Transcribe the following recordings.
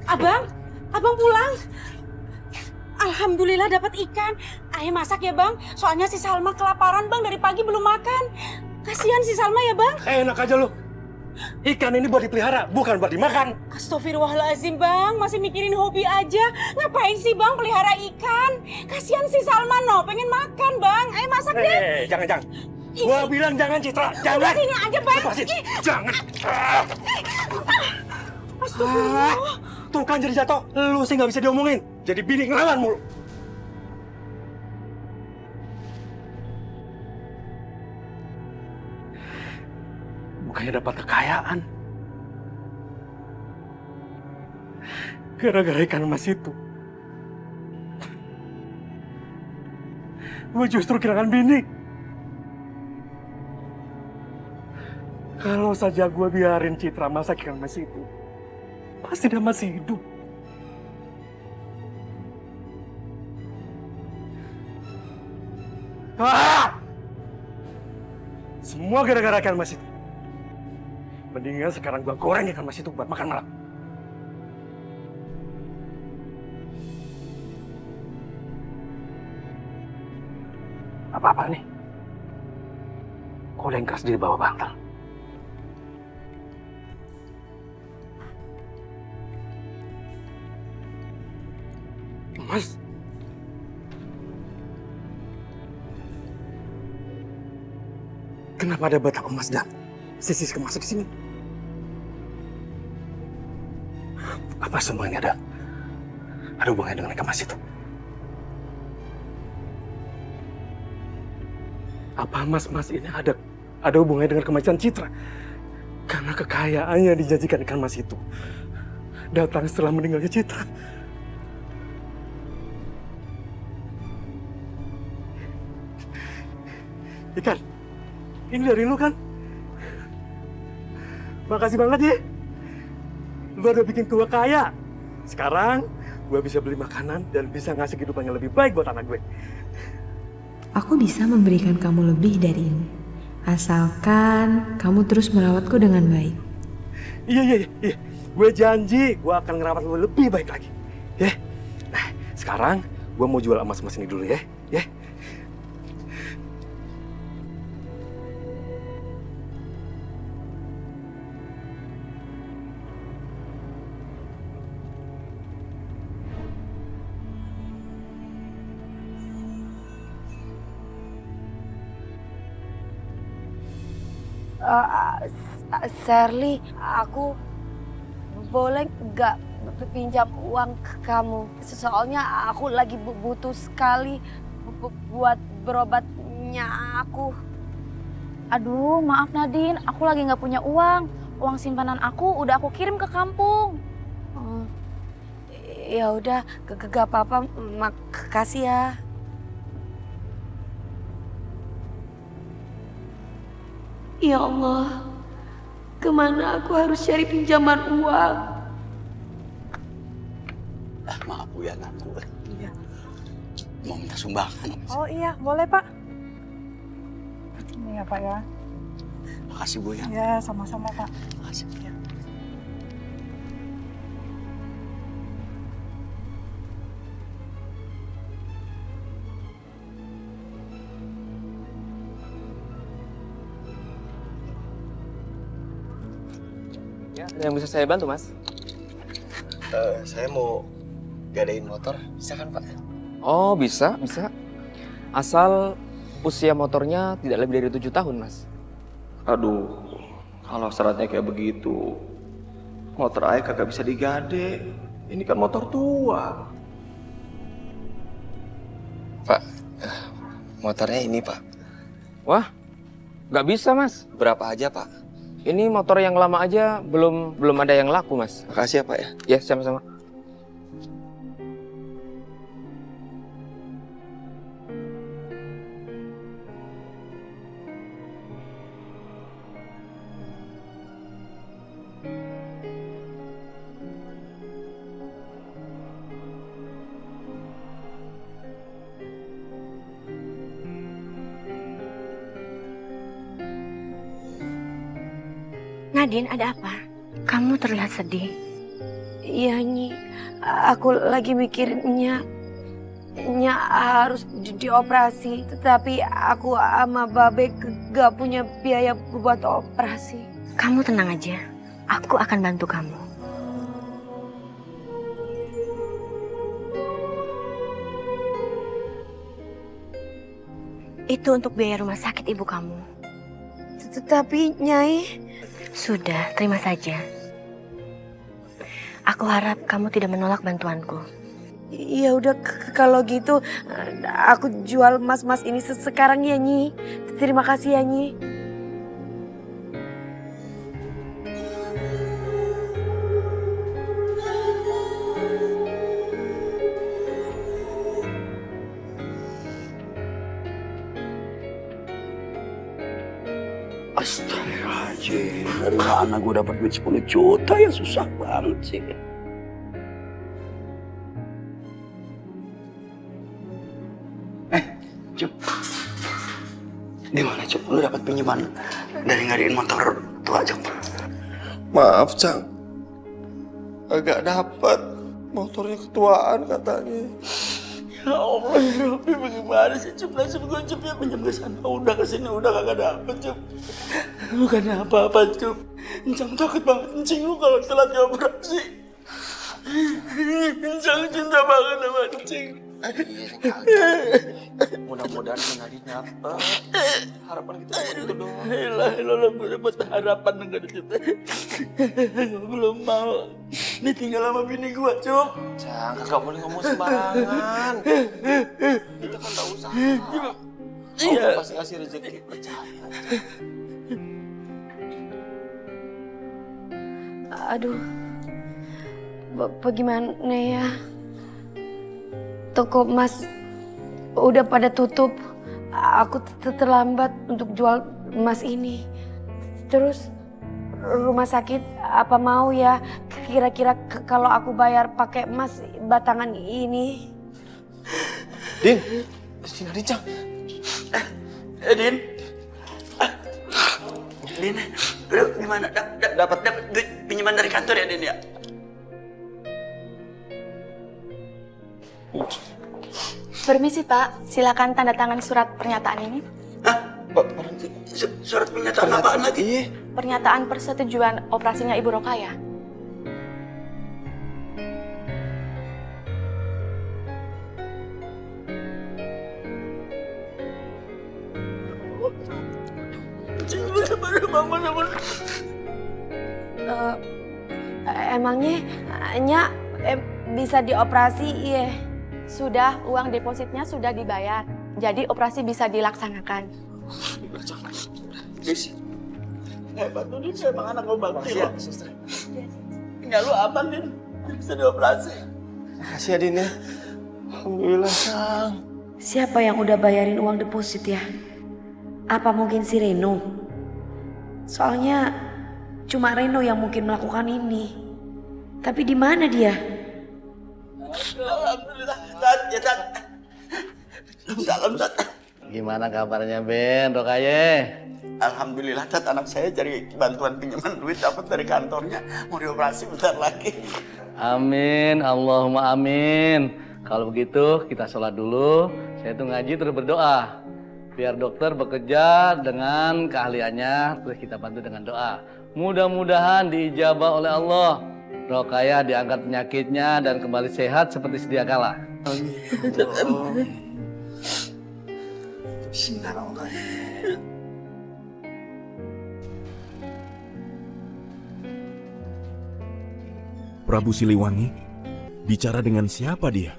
Abang, abang pulang. Alhamdulillah dapat ikan. Ayah masak ya bang, soalnya si Salma kelaparan bang, dari pagi belum makan. Kasihan si Salma ya bang. Enak aja lu. Ikan ini buat dipelihara, bukan buat dimakan. Astagfirullahaladzim bang, masih mikirin hobi aja. Ngapain sih bang pelihara ikan? Kasihan si Salma no, pengen makan bang. Ayah masak deh. Jangan. Gua bilang jangan, Citra. Jangan. Sini aja bang. Lepasin. Jangan. Astagfirullah. Tuh kan jadi jatuh. Lu sih nggak bisa diomongin. Jadi bini ngelawan mulu. Bukannya dapat kekayaan. Gara-gara ikan emas itu. Gue justru kehilangan bini. Kalau saja gue biarin Citra masak ikan emas itu, pasti dia masih hidup. Semua gara-gara ikan emas itu. Mendingan sekarang gue goreng ikan emas itu buat makan malam. Apa-apa nih? Kok lengkas di bawah bantal? Mas? Kenapa ada batang emas dan sisi masuk ke sini? Apa semua ini ada hubungannya dengan ikan emas itu? Apa emas-emas ini ada hubungannya dengan kematian Citra? Karena kekayaannya dijanjikan ikan emas itu datang setelah meninggalnya Citra. Ikan, ini dari lu kan? Makasih banget ya. Lu udah bikin gua kaya. Sekarang gua bisa beli makanan dan bisa ngasih kehidupan yang lebih baik buat anak gue. Aku bisa memberikan kamu lebih dari ini. Asalkan kamu terus merawatku dengan baik. Iya. Gue janji gue akan ngerawat lu lebih baik lagi. Ya. Nah, sekarang gue mau jual emas-emas ini dulu ya. Ya. Sherly, aku boleh nggak pinjam uang ke kamu? Soalnya aku lagi butuh sekali buat berobatnya aku. Aduh, maaf Nadine, aku lagi nggak punya uang. Uang simpanan aku udah aku kirim ke kampung. Ya udah, gak apa-apa. Makasih ya. Ya Allah, kemana aku harus cari pinjaman uang? Maaf Bu ya, aku Iya. mau minta sumbangan. Oh iya, boleh Pak. Ini ya Pak ya. Makasih Bu ya. Ya, sama-sama Pak. Makasih. Ya. Ya, ada yang bisa saya bantu, Mas? Saya mau gadain motor, bisa kan Pak? Oh, bisa. Asal usia motornya tidak lebih dari 7 tahun, Mas. Aduh, kalau syaratnya kayak begitu, motor ayah kagak bisa digade. Ini kan motor tua. Pak, motornya ini Pak. Wah, nggak bisa, Mas. Berapa aja Pak? Ini motor yang lama aja belum ada yang laku, Mas. Makasih ya Pak ya. Ya, sama-sama. Nadine, ada apa? Kamu terlihat sedih. Iya Nyi, aku lagi mikirnya harus dioperasi, tetapi aku sama Babe gak punya biaya buat operasi. Kamu tenang aja, aku akan bantu kamu. Itu untuk biaya rumah sakit ibu kamu. Tetapi Nyai... Sudah, terima saja. Aku harap kamu tidak menolak bantuanku. Ya udah kalau gitu aku jual emas-emas ini sekarang ya Nyi. Terima kasih ya Nyi. Astagfirullahaladzim, dari mana gue dapat duit 10 juta ya, susah banget sih. Cup, gimana Cup, lu dapat pinjaman dari ngadain motor tua Cup? Maaf, Cang. Agak dapat. Motornya ketuaan katanya. Ya Allah, ya Rabbi, bagaimana sih Cup? Langsung gue Cup ya pinjam ke sana, udah ke sini, udah kagak dapet Cup. Bukan apa-apa Cup. Encang takut banget Encing lu kalau telat operasi. Encang cinta banget sama Encing. Mudah-mudahan si Nadine dapat. Harapan kita itu doang. Elah, gue dapat harapan enggak ada Cup. Belum mau. Ini tinggal sama bini gue Cup. Cang, kakak boleh ngomong sembarangan. Kita kan tak usaha. Iya. Allah pasti kasih rezeki, percaya. Aduh, bagaimana ya? Toko emas udah pada tutup. Aku terlambat untuk jual emas ini. Terus rumah sakit apa mau ya? Kira-kira kalau aku bayar pakai emas batangan ini? Din, si Nadine Cang. Din. Din, lu gimana? Dapat duit pinjaman dari kantor ya Din ya? Permisi Pak, silakan tanda tangan surat pernyataan ini. Hah? Surat pernyataan apaan lagi? Pernyataan persetujuan operasinya Ibu Rokaya. Emangnya Nya bisa dioperasi iya? Sudah, uang depositnya sudah dibayar. Jadi operasi bisa dilaksanakan. Desi, hebat tuh Din, emang anak lo bakti loh. Tinggal lu aman Din, bisa dioperasi. Makasih ya Din ya. Alhamdulillah Cang. Siapa yang udah bayarin uang deposit ya? Apa mungkin si Reno? Soalnya cuma Reno yang mungkin melakukan ini. Tapi di mana dia? Alhamdulillah, Tat, ya Tat. Salam Tat. Gimana kabarnya Ben, Rokaye? Alhamdulillah Tat, anak saya cari bantuan pinjaman duit dapat dari kantornya. Mau dioperasi bentar lagi. Amin, Allahumma amin. Kalau begitu kita sholat dulu. Saya tuh ngaji terus berdoa. Biar dokter bekerja dengan keahliannya, terus kita bantu dengan doa. Mudah-mudahan diijabah oleh Allah. Rokaya diangkat penyakitnya dan kembali sehat seperti sedia kala. Amin. Bismillahirrahmanirrahim. Prabu Siliwangi bicara dengan siapa dia?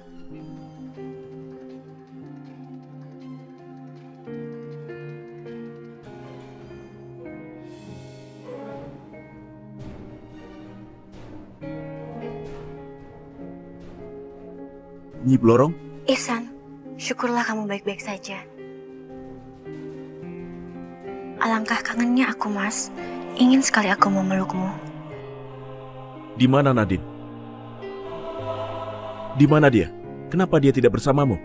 Nyi Blorong? Ihsan, syukurlah kamu baik-baik saja. Alangkah kangennya aku, Mas. Ingin sekali aku memelukmu. Di mana Nadine? Di mana dia? Kenapa dia tidak bersamamu?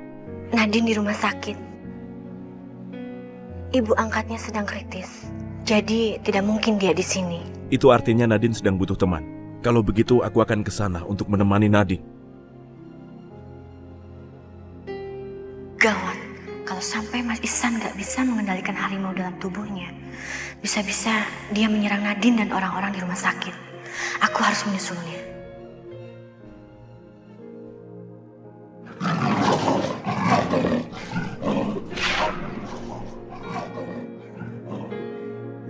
Nadine di rumah sakit. Ibu angkatnya sedang kritis. Jadi tidak mungkin dia di sini. Itu artinya Nadine sedang butuh teman. Kalau begitu aku akan ke sana untuk menemani Nadine. Gawat, kalau sampai Mas Ihsan gak bisa mengendalikan harimau dalam tubuhnya, bisa-bisa dia menyerang Nadine dan orang-orang di rumah sakit. Aku harus menyusulnya.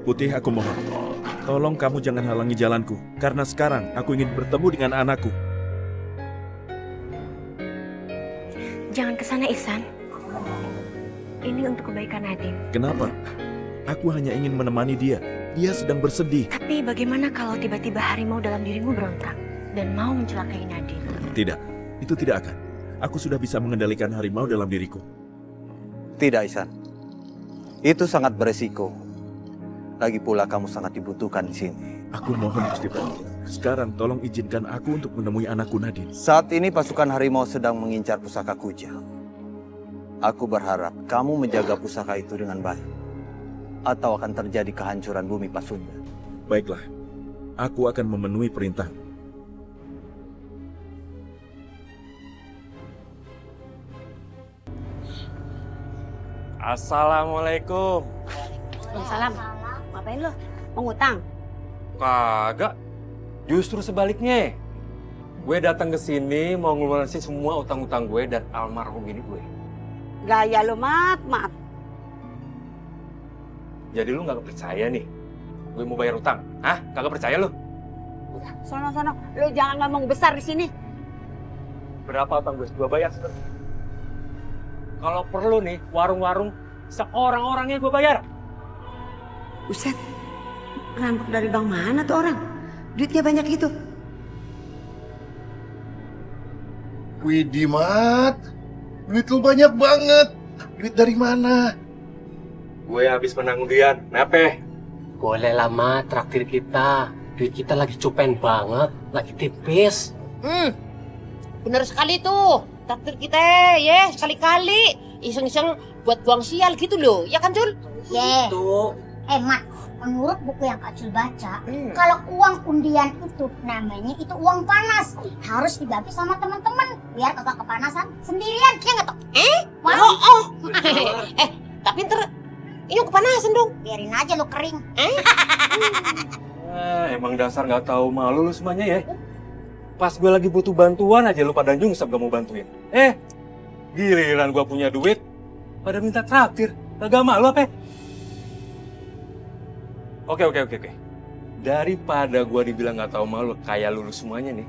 Putih, aku mohon. Tolong kamu jangan halangi jalanku, karena sekarang aku ingin bertemu dengan anakku. Jangan ke sana, Ihsan. Ini untuk kebaikan Nadine. Kenapa? Aku hanya ingin menemani dia. Dia sedang bersedih. Tapi bagaimana kalau tiba-tiba harimau dalam dirimu berontak dan mau mencelakai Nadine? Tidak, itu tidak akan. Aku sudah bisa mengendalikan harimau dalam diriku. Tidak, Ihsan. Itu sangat beresiko. Lagi pula kamu sangat dibutuhkan di sini. Aku mohon, Gusti Prabu. Sekarang tolong izinkan aku untuk menemui anakku Nadine. Saat ini pasukan harimau sedang mengincar pusaka Kuja. Aku berharap kamu menjaga pusaka itu dengan baik. Atau akan terjadi kehancuran bumi Pasunda. Baiklah, aku akan memenuhi perintah. Assalamualaikum. Salam. Ngapain lo? Mau ngutang? Kagak. Justru sebaliknya. Gue datang ke sini mau ngelunasin semua utang-utang gue dan almarhum ini gue. Gaya lo, Mat. Jadi lu nggak percaya nih? Gue mau bayar utang? Hah? Kagak percaya lu? Sono. Lo jangan ngomong besar di sini. Berapa utang gue? Gue bayar. Kalau perlu nih, warung-warung seorang-orangnya gue bayar. Buset, ngambek dari bank mana tuh orang? Duitnya banyak itu. Widih, Mat. Duit lu banyak banget. Duit dari mana? Gue habis menang undian. Kenapa? Boleh lah, Mat, traktir kita. Duit kita lagi cupen banget, lagi tipis. Bener sekali tuh. Traktir kita ya sekali-kali iseng-iseng buat buang sial gitu loh, ya kan Jul? Tuh. Mat, menurut buku yang Kak Jul baca, kalau uang undian itu namanya itu uang panas, harus dibagi sama teman-teman biar kagak kepanasan sendirian, ya nggak toh? Tapi ntar ini kepanasan dong. Biarin aja lo kering. Emang dasar nggak tahu malu lu semuanya ya. Pas gue lagi butuh bantuan aja lu pada nyungsep gak mau bantuin. Giliran gue punya duit, pada minta traktir. Kagak malu apa? Oke. Daripada gue dibilang gak tahu malu kayak lu semuanya nih,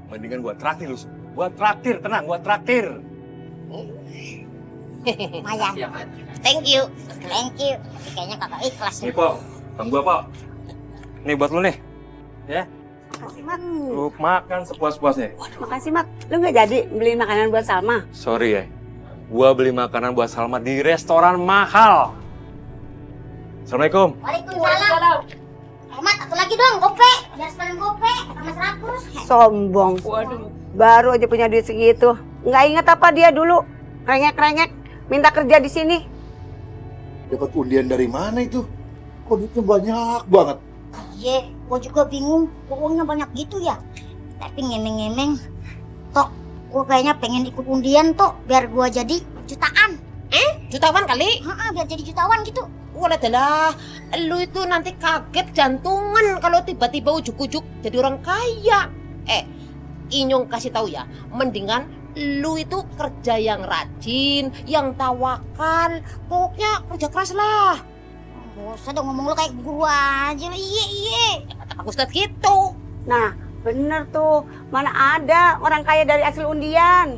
mendingan gue traktir lu. Gue traktir, tenang, gue traktir. Maya, thank you. Tapi kayaknya kakak ikhlas Nih, Pok. Tang gue, Pok. Nih buat lu nih. Ya. Makasih, Mak. Lu makan sepuas-puasnya. Makasih, Mak. Lu nggak jadi beli makanan buat Salma? Sorry ya. Gua beli makanan buat Salma di restoran mahal. Assalamualaikum. Waalaikumsalam. Mat, satu lagi dong, gope. Biar sekalian gope, sama 100. Sombong. Waduh. Baru aja punya duit segitu. Nggak inget apa dia dulu? Rengek-rengek, minta kerja di sini. Dapat undian dari mana itu? Kok duitnya banyak banget? Iya, gua juga bingung. Kok uangnya banyak gitu ya? Tapi ngemeng-ngemeng, Tok, gua kayaknya pengen ikut undian, Tok, biar gua jadi jutaan. Jutawan kali? Biar jadi jutawan gitu. Walah, lu itu nanti kaget jantungan kalau tiba-tiba ujuk-ujuk jadi orang kaya. Inyong kasih tahu ya, mendingan lu itu kerja yang rajin, yang tawakal, pokoknya kerja keras lah. Bosan dong ngomong lu kayak guru aja. Iya. Kata Pak Ustadz gitu. Nah, bener tuh. Mana ada orang kaya dari hasil undian.